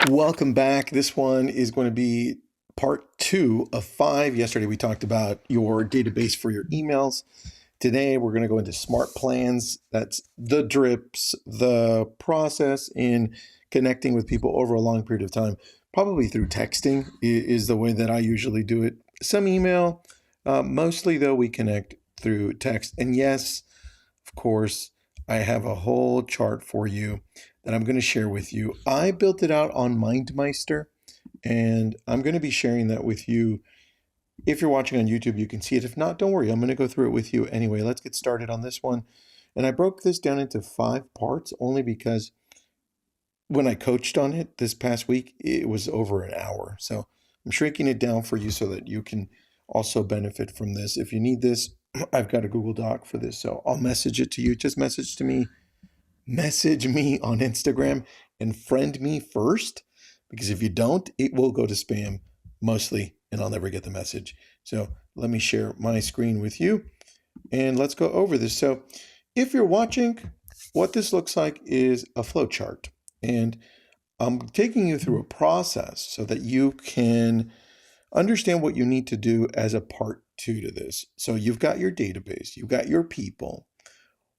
Welcome back. This one is going to be part 2 of 5. Yesterday we talked about your database for your emails. Today we're going to go into smart plans. That's the drips, the process in connecting with people over a long period of time, probably through texting is the way that I usually do it. Some email, mostly though we connect through text. And yes, of course, I have a whole chart for you that I'm going to share with you. I built it out on MindMeister, and I'm going to be sharing that with you. If you're watching on YouTube, you can see it. If not, don't worry. I'm going to go through it with you anyway. Let's get started on this one. And I broke this down into 5 parts only because when I coached on it this past week, it was over an hour. So I'm shrinking it down for you so that you can also benefit from this. If you need this, I've got a Google Doc for this. So I'll message it to you. Just message me on Instagram and friend me first, because if you don't, it will go to spam mostly and I'll never get the message. So let me share my screen with you and let's go over this. So if you're watching, what this looks like is a flowchart, and I'm taking you through a process so that you can understand what you need to do as a part 2 to this. So you've got your database, you've got your people.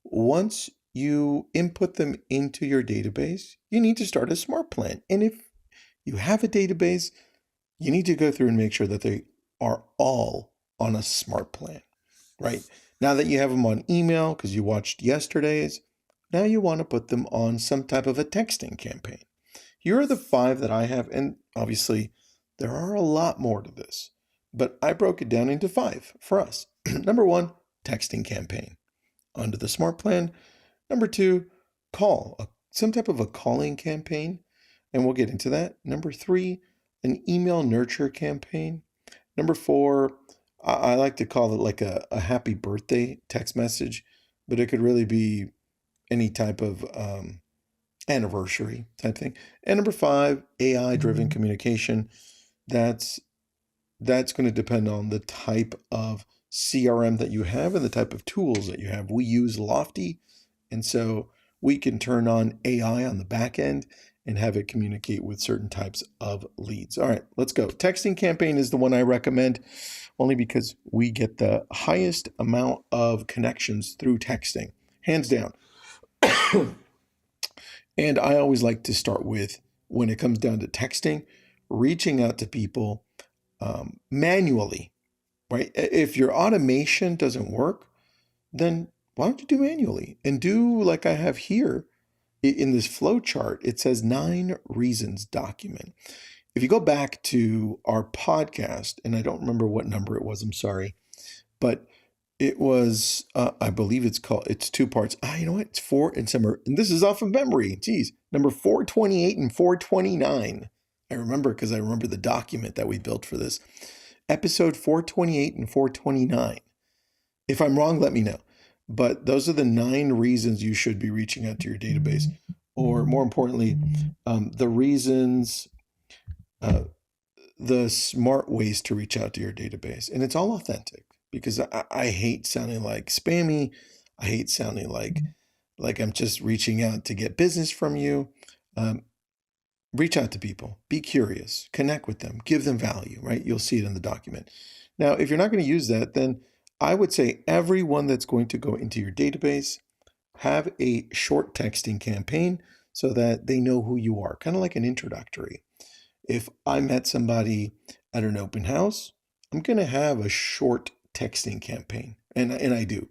Once you input them into your database, you need to start a smart plan. And if you have a database, you need to go through and make sure that they are all on a smart plan, right? Now that you have them on email, because you watched yesterday's, now you want to put them on some type of a texting campaign. Here are the 5 that I have, and obviously there are a lot more to this, but I broke it down into 5 for us. Number 1, texting campaign. Under the smart plan. Number 2, some type of a calling campaign, and we'll get into that. Number 3, an email nurture campaign. Number 4, I like to call it like a happy birthday text message, but it could really be any type of anniversary type thing. And number 5, AI-driven communication. That's going to depend on the type of CRM that you have and the type of tools that you have. We use Lofty, and so we can turn on AI on the back end and have it communicate with certain types of leads. All right, let's go. Texting campaign is the one I recommend only because we get the highest amount of connections through texting, hands down. And I always like to start with, when it comes down to texting, reaching out to people manually, right? If your automation doesn't work, then why don't you do manually and do like I have here in this flow chart? It says 9 reasons document. If you go back to our podcast, and I don't remember what number it was, I'm sorry, but it was, I believe it's 2 parts. You know what? It's 4 and and this is off of memory. Geez, number 428 and 429. I remember because I remember the document that we built for this. Episode 428 and 429. If I'm wrong, let me know. But those are the 9 reasons you should be reaching out to your database. Or more importantly, the reasons, the smart ways to reach out to your database. And it's all authentic, because I hate sounding like spammy. I hate sounding like I'm just reaching out to get business from you. Reach out to people, be curious, connect with them, give them value, right? You'll see it in the document. Now, if you're not going to use that, then I would say everyone that's going to go into your database, have a short texting campaign so that they know who you are, kind of like an introductory. If I met somebody at an open house, I'm going to have a short texting campaign, and I do.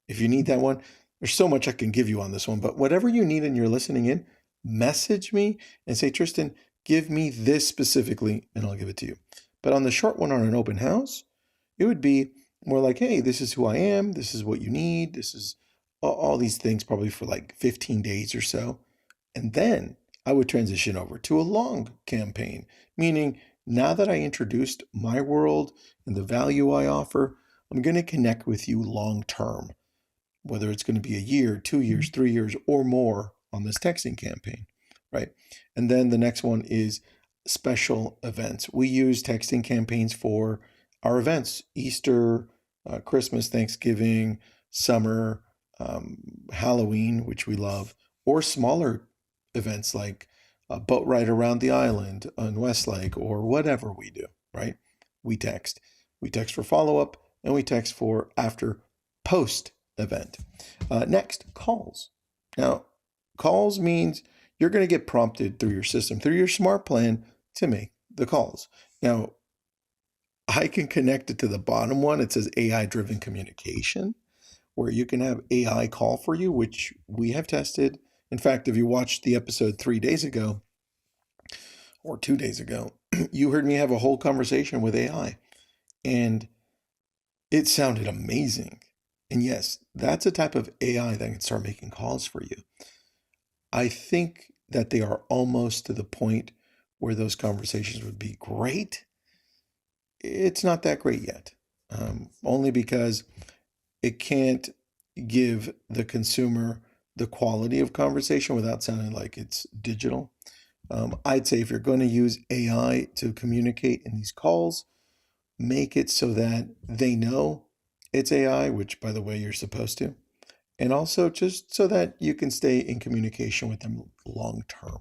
If you need that one, there's so much I can give you on this one, but whatever you need and you're listening in, message me and say, Tristan, give me this specifically, and I'll give it to you. But on the short one, on an open house, it would be more like, hey, this is who I am. This is what you need. This is all these things, probably for like 15 days or so. And then I would transition over to a long campaign, meaning now that I introduced my world and the value I offer, I'm going to connect with you long term, whether it's going to be a year, 2 years, 3 years, or more on this texting campaign, right? And then the next one is special events. We use texting campaigns for our events: Easter, Christmas, Thanksgiving, summer, Halloween, which we love, or smaller events like a boat ride around the island on Westlake or whatever we do, right? We text. We text for follow-up and we text for after post event. Next, calls. Now, calls means you're going to get prompted through your system, through your smart plan to make the calls. Now, I can connect it to the bottom one. It says AI-driven communication, where you can have AI call for you, which we have tested. In fact, if you watched the episode 3 days ago or 2 days ago, you heard me have a whole conversation with AI, and it sounded amazing. And yes, that's a type of AI that can start making calls for you. I think that they are almost to the point where those conversations would be great. It's not that great yet, only because it can't give the consumer the quality of conversation without sounding like it's digital. I'd say if you're going to use AI to communicate in these calls, make it so that they know it's AI, which, by the way, you're supposed to. And also just so that you can stay in communication with them long term,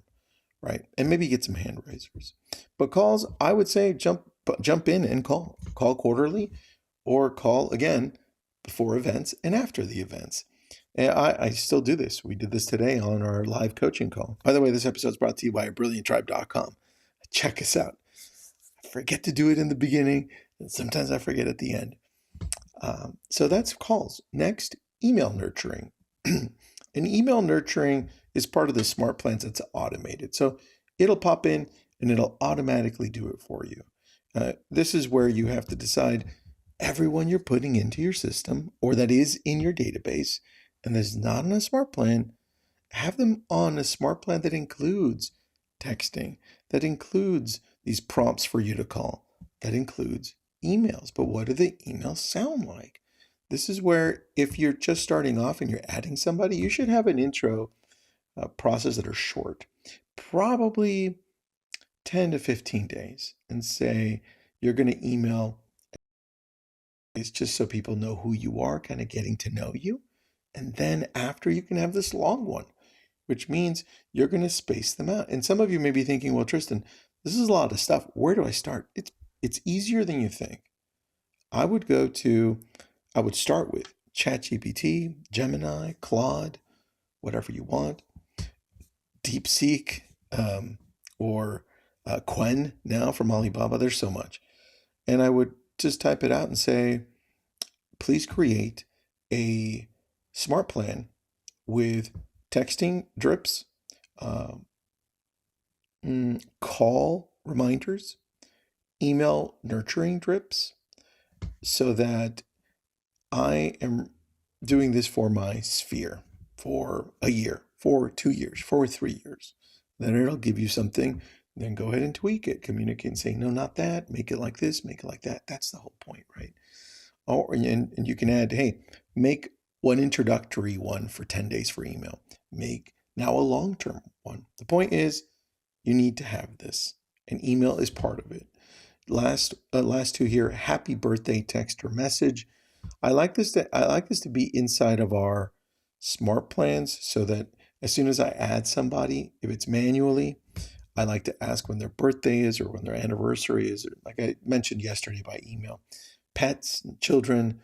right? And maybe get some hand raisers. But calls, I would say jump in and call. Call quarterly or call again before events and after the events. And I still do this. We did this today on our live coaching call. By the way, this episode is brought to you by brillianttribe.com. Check us out. I forget to do it in the beginning, and sometimes I forget at the end. So that's calls. Next, email nurturing. And email nurturing is part of the smart plans that's automated. So it'll pop in and it'll automatically do it for you. This is where you have to decide everyone you're putting into your system or that is in your database and that's not on a smart plan, have them on a smart plan that includes texting, that includes these prompts for you to call, that includes emails. But what do the emails sound like? This is where if you're just starting off and you're adding somebody, you should have an intro process that are short, probably 10 to 15 days, and say you're going to email. It's just so people know who you are, kind of getting to know you. And then after, you can have this long one, which means you're going to space them out. And some of you may be thinking, well, Tristan, this is a lot of stuff. Where do I start? It's easier than you think. I would start with ChatGPT, Gemini, Claude, whatever you want, DeepSeek, or Quen now from Alibaba. There's so much. And I would just type it out and say, please create a smart plan with texting drips, call reminders, email nurturing drips, so that I am doing this for my sphere for a year, for 2 years, for 3 years. Then it'll give you something. Then go ahead and tweak it, communicate and say, no, not that, make it like this, make it like that. That's the whole point, right? Oh, and you can add, hey, make one introductory one for 10 days for email. Make now a long-term one. The point is, you need to have this, and email is part of it. Last two here, happy birthday text or message. I like this to be inside of our smart plans, so that as soon as I add somebody, if it's manually, I like to ask when their birthday is or when their anniversary is, or like I mentioned yesterday by email. Pets, and children,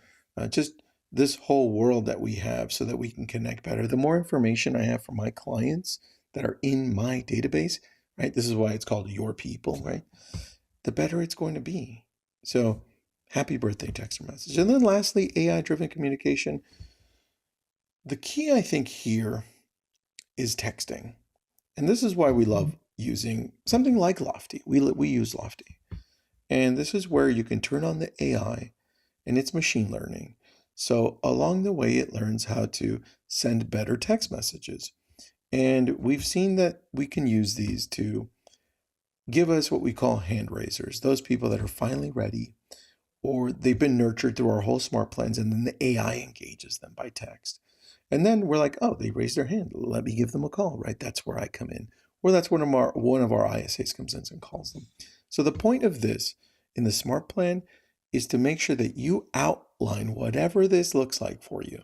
just this whole world that we have so that we can connect better. The more information I have from my clients that are in my database, right? This is why it's called Your People, right? The better it's going to be. So happy birthday text or message. And then lastly, AI-driven communication. The key, I think, here is texting. And this is why we love using something like Lofty. We use Lofty. And this is where you can turn on the AI and it's machine learning. So along the way, it learns how to send better text messages. And we've seen that we can use these to give us what we call hand raisers, those people that are finally ready, or they've been nurtured through our whole smart plans, and then the AI engages them by text. And then we're like, oh, they raised their hand. Let me give them a call, right? That's where I come in. Or that's when one of our ISAs comes in and calls them. So the point of this in the smart plan is to make sure that you outline whatever this looks like for you.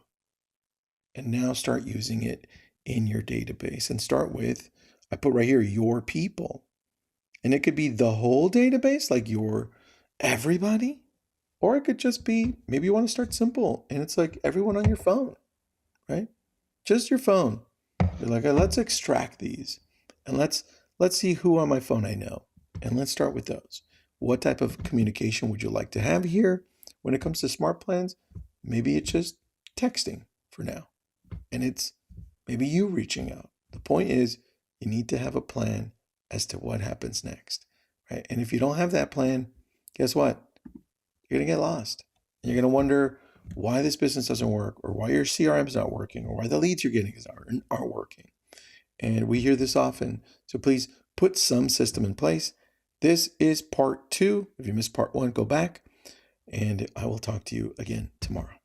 And now start using it in your database. And start with, I put right here, your people. And it could be the whole database, like your everybody. Or it could just be, maybe you want to start simple and it's like everyone on your phone, right? Just your phone. You're like, let's extract these and let's see who on my phone I know. And let's start with those. What type of communication would you like to have here? When it comes to smart plans, maybe it's just texting for now. And it's maybe you reaching out. The point is, you need to have a plan as to what happens next, right? And if you don't have that plan, guess what? You're going to get lost. And you're going to wonder why this business doesn't work, or why your CRM is not working, or why the leads you're getting aren't working. And we hear this often. So please put some system in place. This is part 2. If you missed part 1, go back, and I will talk to you again tomorrow.